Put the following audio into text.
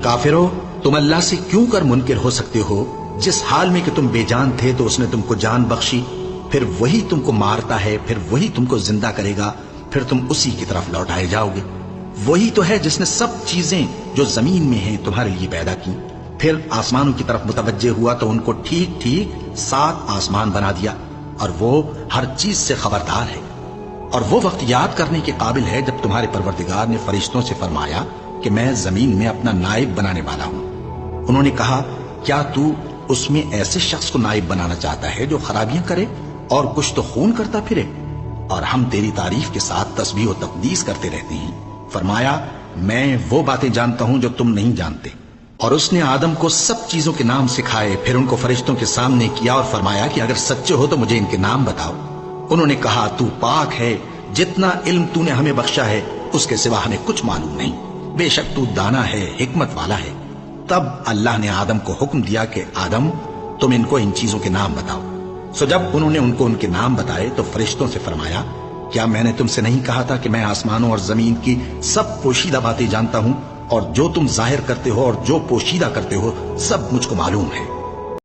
काफिरो, तुम अल्लाह से क्यों कर मुनकिर हो सकते हो? जिस हाल में कि तुम बेजान थे तो उसने तुमको जान बख्शी, फिर वही तुमको मारता है, फिर वही तुमको जिंदा करेगा, फिर तुम उसी की तरफ लौटाए जाओगे। वही तो है जिसने सब चीजें जो जमीन में हैं तुम्हारे लिए पैदा की, फिर आसमानों की तरफ मुतवज्जे हुआ तो उनको ठीक ठीक 7 आसमान बना दिया, और वो हर चीज से खबरदार है। और वो वक्त याद करने के काबिल है जब तुम्हारे परवरदिगार ने फरिश्तों से फरमाया कि मैं जमीन में अपना नाइब बनाने वाला हूं। उन्होंने कहा, क्या तू उसमें ऐसे शख्स को नाइब बनाना चाहता है जो खराबियां करे और कुछ तो खून करता फिरे? और हम तेरी तारीफ के साथ तस्बीह और तकदीस करते रहते हैं। फरमाया, मैं वो बातें जानता हूं जो तुम नहीं जानते। और उसने आदम को सब चीजों के नाम सिखाए, फिर उनको फरिश्तों के सामने किया और फरमाया कि अगर सच्चे हो तो मुझे इनके नाम बताओ। उन्होंने कहा, तू पाक है, जितना इल्म तूने हमें बख्शा है उसके सिवा हमें कुछ मालूम नहीं, बेशक तू दाना है, हिकमत वाला है। तब अल्लाह ने आदम को हुक्म दिया कि आदम, तुम इनको इन चीजों के नाम बताओ। सो जब उन्होंने उनको उनके नाम बताए तो फरिश्तों से फरमाया, क्या मैंने तुमसे नहीं कहा था कि मैं आसमानों और जमीन की सब पोशीदा बातें जानता हूं, और जो तुम जाहिर करते हो और जो पोशीदा करते हो सब मुझको मालूम है।